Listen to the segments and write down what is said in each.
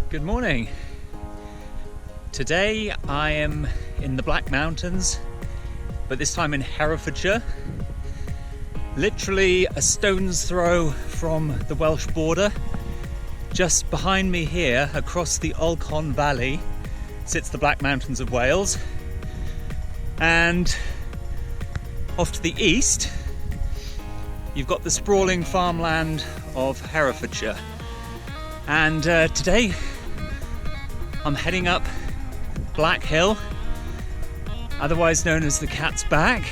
Good morning. Today I am in the Black Mountains, but this time in Herefordshire. Literally a stone's throw from the Welsh border. Just behind me here, across the Olchon Valley, sits the Black Mountains of Wales. And off to the east, you've got the sprawling farmland of Herefordshire. And today I'm heading up Black Hill, otherwise known as the Cat's Back,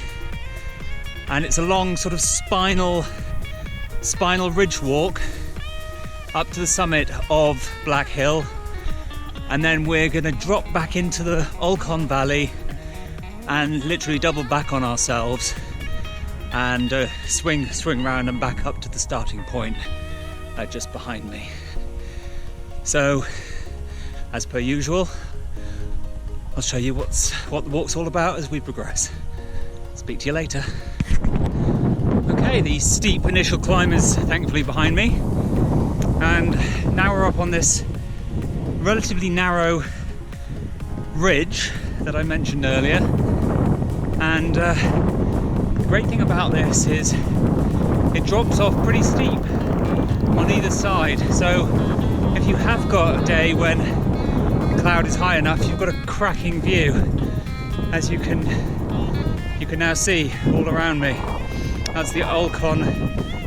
and it's a long sort of spinal ridge walk up to the summit of Black Hill, and then we're going to drop back into the Olchon Valley and literally double back on ourselves and swing round and back up to the starting point just behind me. So, as per usual, I'll show you what the walk's all about as we progress. Speak to you later. Okay, the steep initial climb is thankfully behind me, and now we're up on this relatively narrow ridge that I mentioned earlier. And the great thing about this is it drops off pretty steep on either side. So if you have got a day when the cloud is high enough, you've got a cracking view, as you can now see all around me. That's the Olchon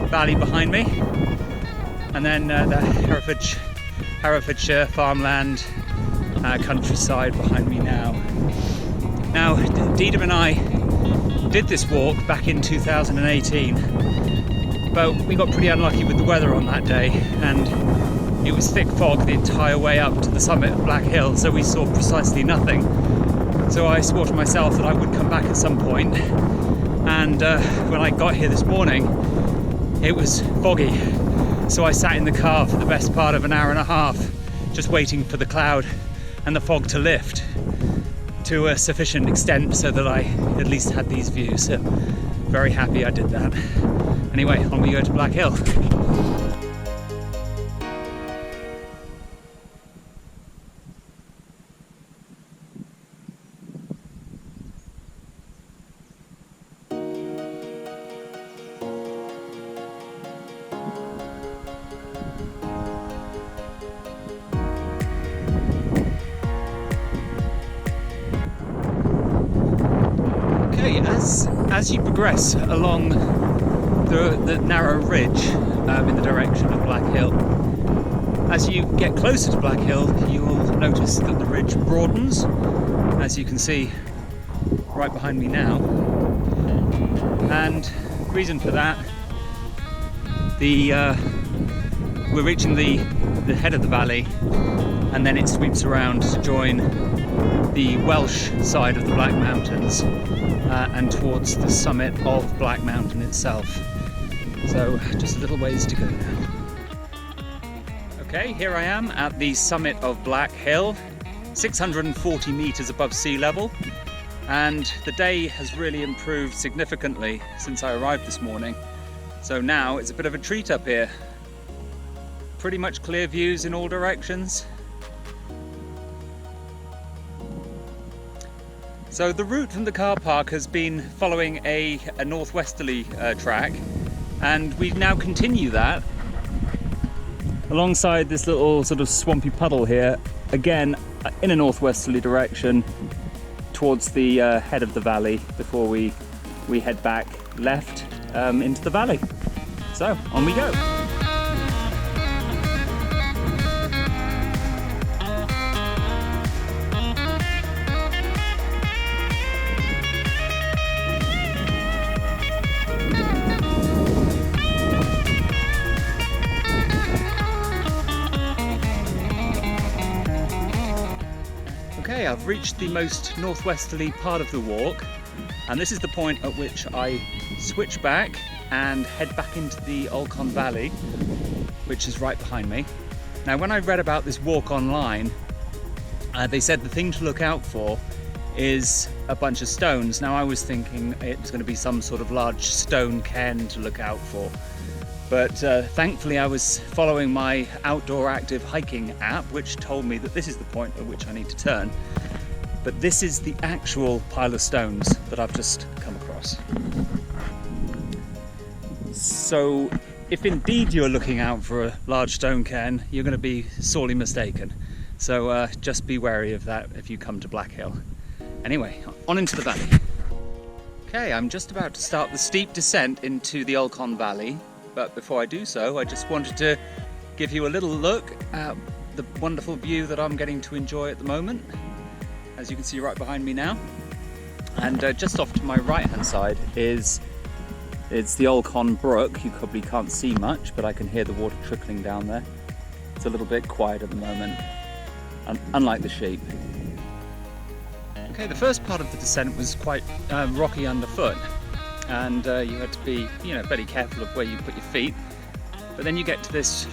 Valley behind me, and then the Herefordshire farmland countryside behind me now. Now, Deedham and I did this walk back in 2018, but we got pretty unlucky with the weather on that day, and it was thick fog the entire way up to the summit of Black Hill, so we saw precisely nothing. So I swore to myself that I would come back at some point, and when I got here this morning, it was foggy. So I sat in the car for the best part of an hour and a half, just waiting for the cloud and the fog to lift to a sufficient extent so that I at least had these views. So very happy I did that. Anyway, on we go to Black Hill. As you progress along the narrow ridge in the direction of Black Hill, as you get closer to Black Hill, you will notice that the ridge broadens, as you can see right behind me now. And the reason for that, we're reaching the head of the valley, and then it sweeps around to join the Welsh side of the Black Mountains and towards the summit of Black Mountain itself. So just a little ways to go now. Okay, here I am at the summit of Black Hill, 640 metres above sea level, and the day has really improved significantly since I arrived this morning. So now it's a bit of a treat up here. Pretty much clear views in all directions. So the route from the car park has been following a northwesterly track, and we now continue that alongside this little sort of swampy puddle here, again in a northwesterly direction towards the head of the valley before we head back left into the valley. So on we go. Okay, I've reached the most northwesterly part of the walk, and this is the point at which I switch back and head back into the Olchon Valley, which is right behind me. Now, when I read about this walk online, they said the thing to look out for is a bunch of stones. Now, I was thinking it was going to be some sort of large stone cairn to look out for, But thankfully I was following my outdoor active hiking app, which told me that this is the point at which I need to turn. But this is the actual pile of stones that I've just come across. So if indeed you're looking out for a large stone cairn, you're going to be sorely mistaken. So just be wary of that if you come to Black Hill. Anyway, on into the valley. Okay, I'm just about to start the steep descent into the Olchon Valley. But before I do so, I just wanted to give you a little look at the wonderful view that I'm getting to enjoy at the moment. As you can see right behind me now. And just off to my right hand side it's the Olchon Brook. You probably can't see much, but I can hear the water trickling down there. It's a little bit quiet at the moment, unlike the sheep. Okay, the first part of the descent was quite rocky underfoot, and you had to be, very careful of where you put your feet. But then you get to this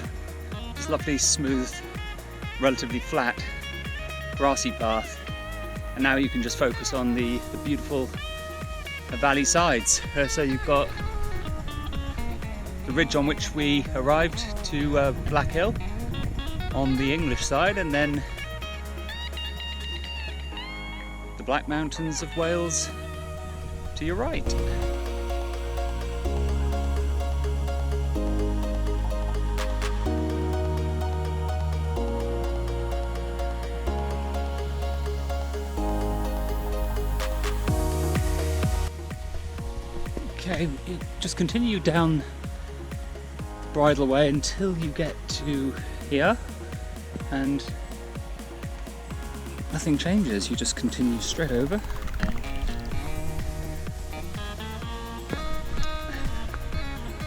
lovely, smooth, relatively flat, grassy path, and now you can just focus on the beautiful valley sides. So you've got the ridge on which we arrived to Black Hill on the English side, and then the Black Mountains of Wales to your right. Okay, you just continue down Bridleway until you get to here, and nothing changes. You just continue straight over.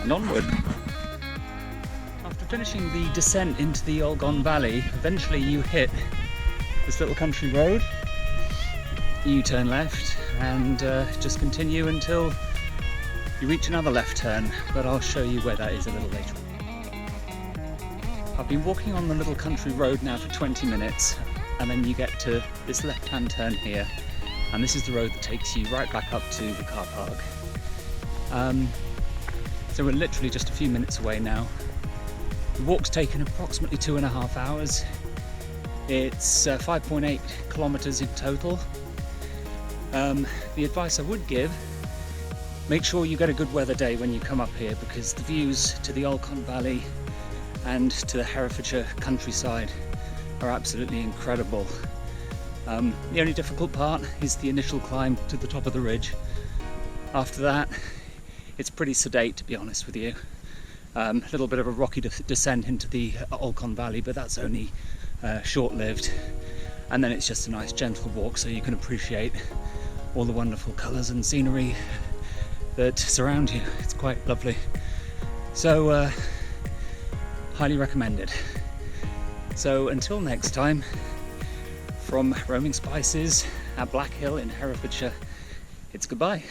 And onward. After finishing the descent into the Olchon Valley, eventually you hit this little country road. You turn left and just continue until you reach another left turn, but I'll show you where that is a little later. I've been walking on the little country road now for 20 minutes, and then you get to this left-hand turn here, and this is the road that takes you right back up to the car park. So we're literally just a few minutes away now. The walk's taken approximately 2.5 hours. It's 5.8 kilometers in total. The advice I would give: make sure you get a good weather day when you come up here, because the views to the Olchon Valley and to the Herefordshire countryside are absolutely incredible. The only difficult part is the initial climb to the top of the ridge. After that, it's pretty sedate, to be honest with you. A little bit of a rocky descent into the Olchon Valley, but that's only short-lived. And then it's just a nice gentle walk, so you can appreciate all the wonderful colours and scenery that surround you. It's quite lovely. So highly recommended. So until next time, from Roaming Spices at Black Hill in Herefordshire, it's goodbye.